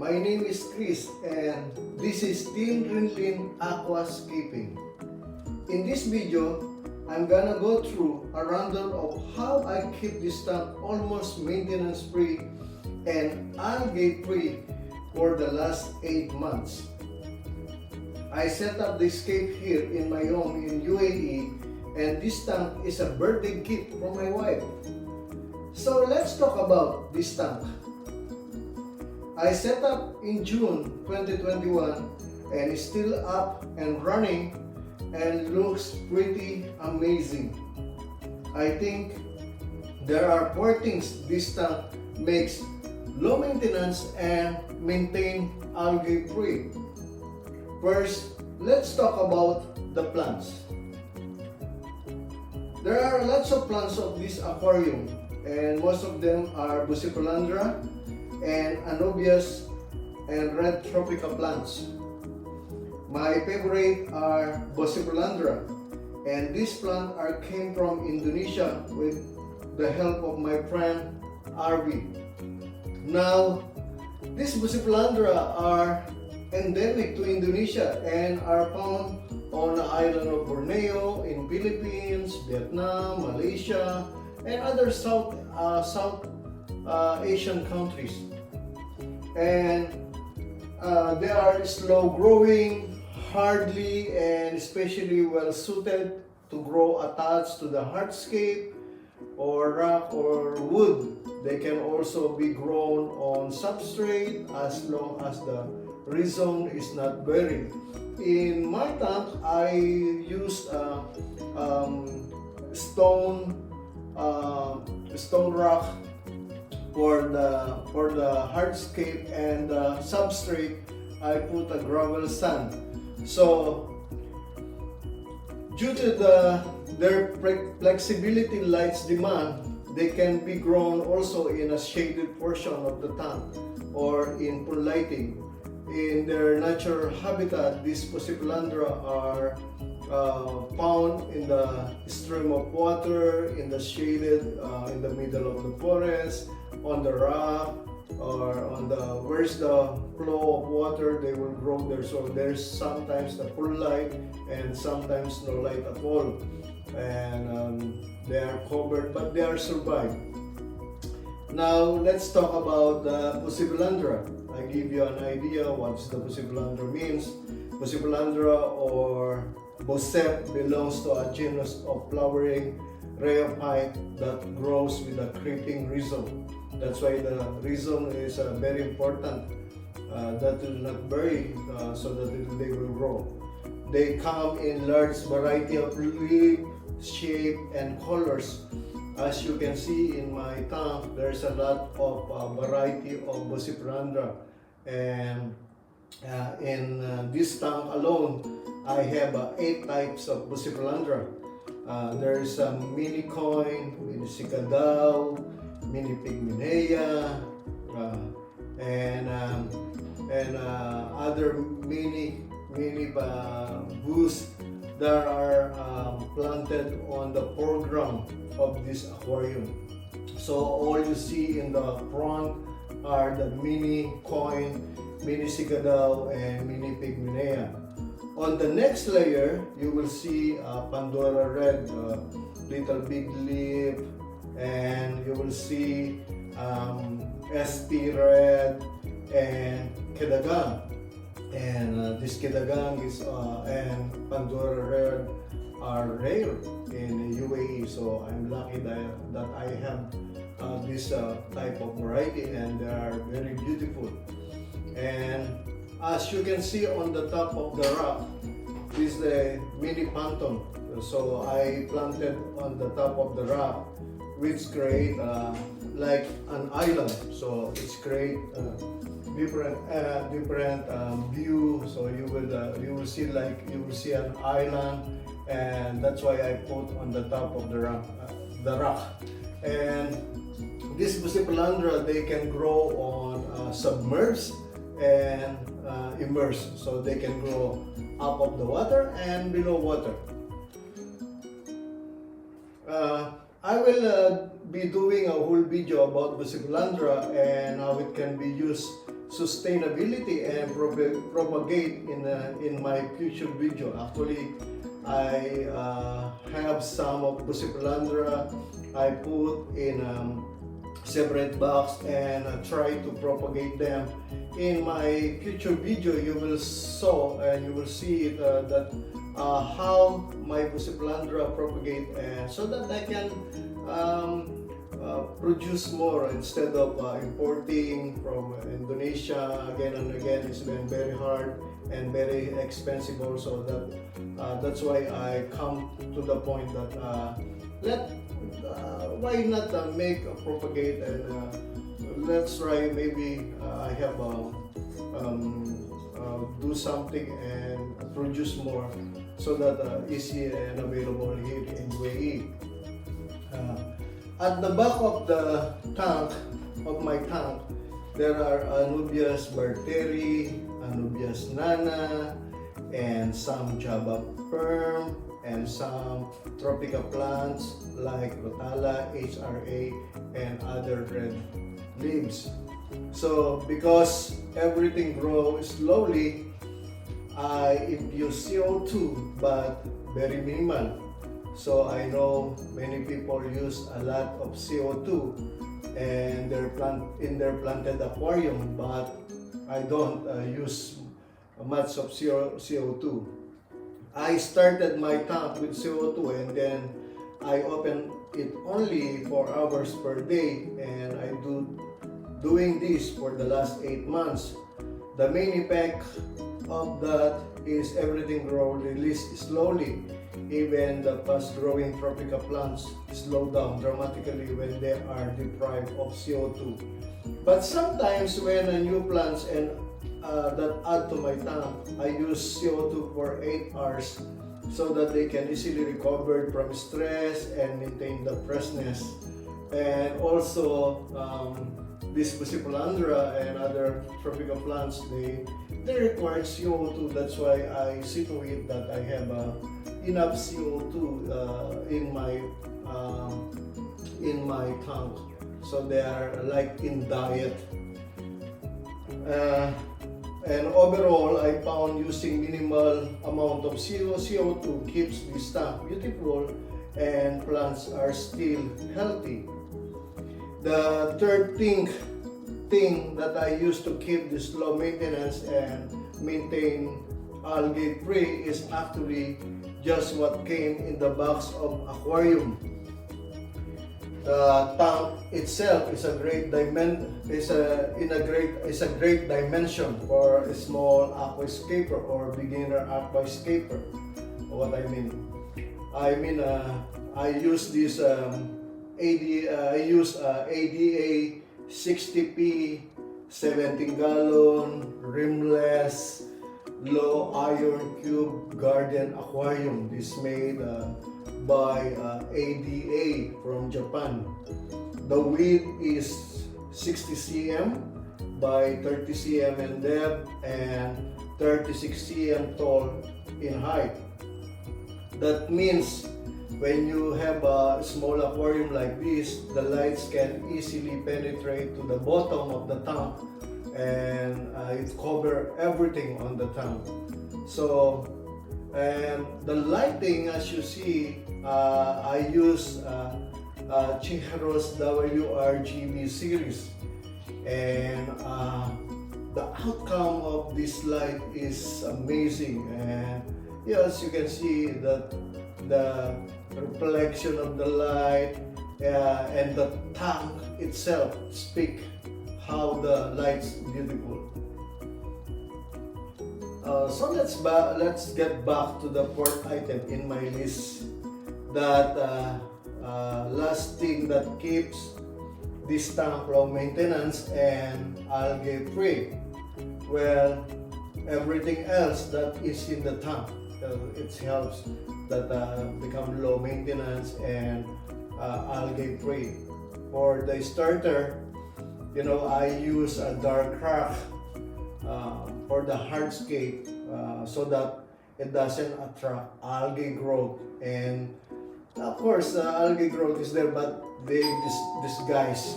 my name is Chris and this is Team Rinlin Aquascaping. In this video, I'm gonna go through a rundown of how I keep this tank almost maintenance free and algae free for the last 8 months. I set up the escape here in my home in UAE, and this tank is a birthday gift from my wife. So let's talk about this tank. I set up in June 2021 and is still up and running and looks pretty amazing. I think there are 4 things this tank makes low maintenance and maintain algae free. First, let's talk about the plants. There are lots of plants of this aquarium and most of them are Bucephalandra and Anobias and red tropical plants. My favorite are Bucephalandra, and these plants came from Indonesia with the help of my friend Arby. Now, these Bucephalandra are endemic to Indonesia and are found on the island of Borneo, in Philippines, Vietnam, Malaysia, and other South Asian countries. And they are slow growing, hardly and especially well suited to grow attached to the hardscape or rock or wood. They can also be grown on substrate as long as the rhizome is not buried. In my tank, I use stone rock for the hardscape, and the substrate I put a gravel sand. So due to their flexibility lights demand, they can be grown also in a shaded portion of the tank or in full lighting. In their natural habitat, these Bucephalandra are found in the stream of water, in the shaded, in the middle of the forest, on the rock, or on the where's the flow of water, they will grow there. So there's sometimes the full light and sometimes no light at all, and they are covered, but they are survived. Now let's talk about the Bucephalandra. I give you an idea what the Bucephalandra means. Bucephalandra or Bucep belongs to a genus of flowering rheophyte that grows with a creeping rhizome. That's why the rhizome is very important, that will not bury, so that they will grow. They come in large variety of leaf, shape, and colors. As you can see in my tank, there's a lot of variety of Bucephalandra, and in this tank alone, I have 8 types of Bucephalandra. There's a mini coin, mini cicadao, mini pygminea, and other mini boosts that are planted on the foreground of this aquarium. So all you see in the front are the mini coin, mini cicadao, and mini pygminea. On the next layer, you will see Pandora red, little big leaf, and you will see SP red and Kedagang. And this Kedagang is and Pandora red are rare in UAE, so I'm lucky that I have this type of variety, and they are very beautiful. And as you can see on the top of the rock is the mini phantom. So I planted on the top of the rock, which create like an island. So it's create different view. So you will see an island, and that's why I put on the top of the rock. And this Bucephalandra, they can grow on submerged and immersed, so they can grow up of the water and below water. I will be doing a whole video about Bucephalandra and how it can be used sustainability and propagate in my future video. Actually, I have some of Bucephalandra I put in separate box and try to propagate them. In my future video, you will saw and you will see it, that how my Bucephalandra propagate, so that I can produce more instead of importing from Indonesia again and again. It's been very hard and very expensive also. That's why I come to the point that why not make a propagate, and let's try, maybe I have do something and produce more, so that easy and available here in UAE. At the back of the tank, of my tank, there are Anubias barteri, Anubias nana, and some Java perm, and some tropical plants like Rotala, HRA, and other red leaves. So because everything grows slowly, I infuse CO2, but very minimal. So I know many people use a lot of CO2 and in their planted aquarium, but I don't use much of CO2. I started my tank with CO2, and then I open it only 4 hours per day, and I doing this for the last 8 months. The main effect of that is everything grows released slowly. Even the fast-growing tropical plants slow down dramatically when they are deprived of CO2. But sometimes when new plants and that add to my tank, I use CO2 for 8 hours so that they can easily recover from stress and maintain the freshness. And also, this Bucephalandra and other tropical plants, they require CO2. That's why I see to it that I have enough CO2 in my tank. So they are like in diet. And overall, I found using minimal amount of CO2 keeps this tank beautiful and plants are still healthy. The third thing that I use to keep this low maintenance and maintain algae free is actually just what came in the box of aquarium. The tank itself is a great dimension for a small aquascaper or beginner aquascaper. What I mean, I use this ADA 60p 17-gallon rimless low iron cube garden aquarium. This made by ADA from Japan. The width is 60 cm by 30 cm in depth and 36 cm tall in height. That means when you have a small aquarium like this, the lights can easily penetrate to the bottom of the tank, and it covers everything on the tank. So, and the lighting, as you see, I use Chiharos WRGB series, and the outcome of this light is amazing. And yes, you can see that the reflection of the light and the tank itself speak how the light's beautiful. So let's get back to the fourth item in my list. That last thing that keeps this tank low maintenance and algae free. Well, everything else that is in the tank, it helps that become low maintenance and algae free. For the starter, I use a dark crack for the hardscape so that it doesn't attract algae growth. And of course, algae growth is there, but they disguise.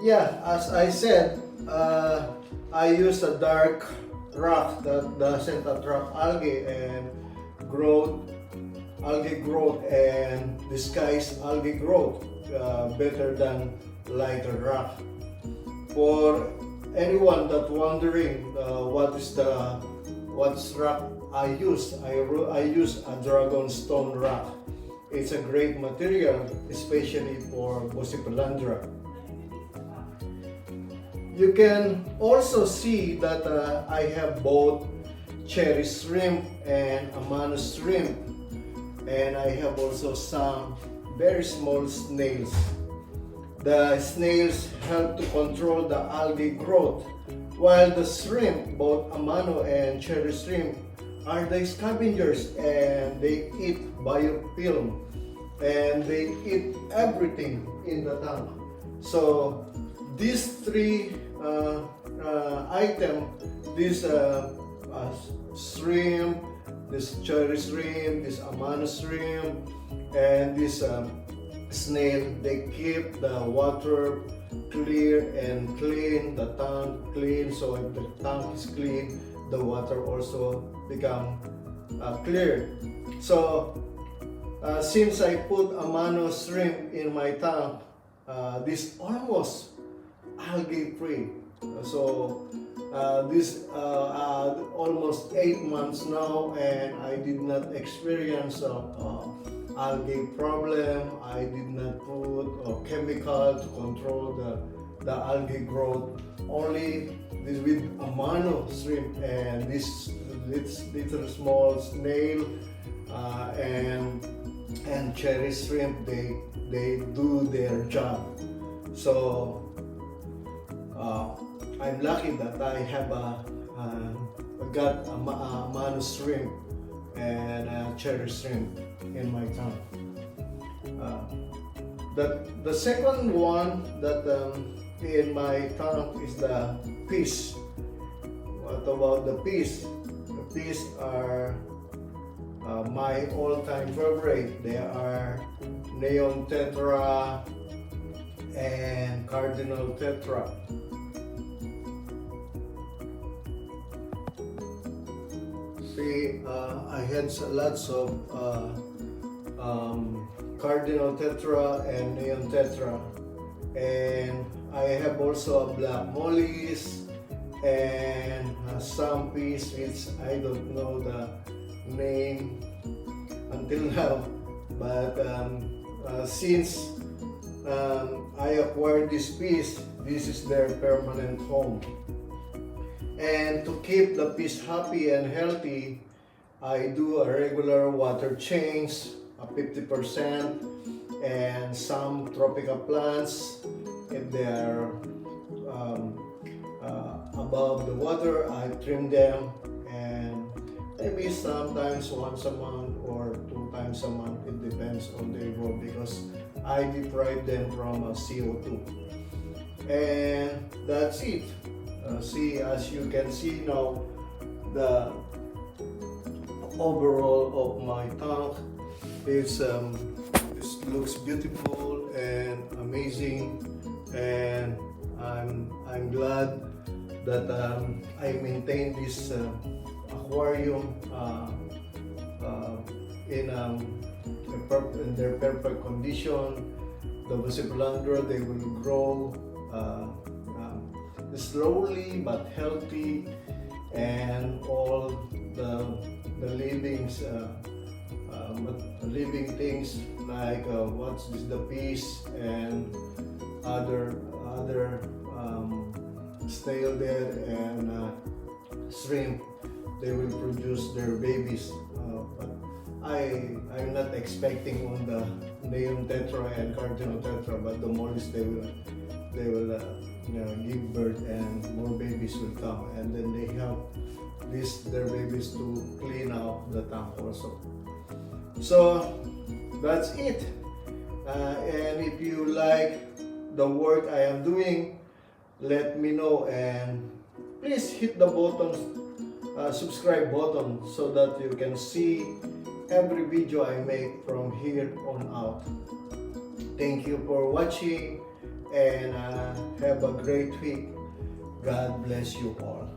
Yeah, as I said, I use a dark rock that doesn't attract growth, algae growth and disguise algae growth better than lighter rock. For anyone that wondering what's rock I use a dragon stone rock. It's a great material, especially for Bucephalandra. You can also see that I have both cherry shrimp and amano shrimp, and I have also some very small snails. The snails help to control the algae growth, while the shrimp, both amano and cherry shrimp, are the scavengers and they eat biofilm and they eat everything in the tank. So these three item, this shrimp, this cherry shrimp, this amano shrimp, and this snail, they keep the water clear and clean, the tank clean. So if the tank is clean, the water also become clear. So since I put amano shrimp in my tank, this almost algae free. So this almost 8 months now, and I did not experience algae problem. I did not put a chemical to control the algae growth. Only this with amano shrimp and this little small snail and cherry shrimp, they do their job. So I'm lucky that I have got a amano shrimp and a cherry shrimp in my tank. The second one that in my tank is the fish. What about the fish? The fish are my all-time favorite. They are neon tetra and cardinal tetra. See, I had lots of cardinal tetra and neon tetra, and I have also a black mollies and some fish which I don't know the name until now, but since I acquired this fish, this is their permanent home. And to keep the fish happy and healthy, I do a regular water change, a 50%, and some tropical plants, if they are above the water, I trim them, and maybe sometimes once a month or 2 times a month. It depends on their growth because I deprive them from CO2. And that's it. See, as you can see now, the overall of my tank is it looks beautiful and amazing, and I'm glad that I maintain this aquarium in their perfect condition. The Bucephalandra, they will grow slowly but healthy, and all the living things like what's this, the fish and other snail there and shrimp, they will produce their babies. But I'm not expecting on the neon tetra and cardinal tetra, but the mollies, they will give birth and more babies will come, and then they help their babies to clean out the tank also. So that's it. And if you like the work I am doing, let me know, and please hit the button, subscribe button, so that you can see every video I make from here on out. Thank you for watching, and have a great week. God bless you all.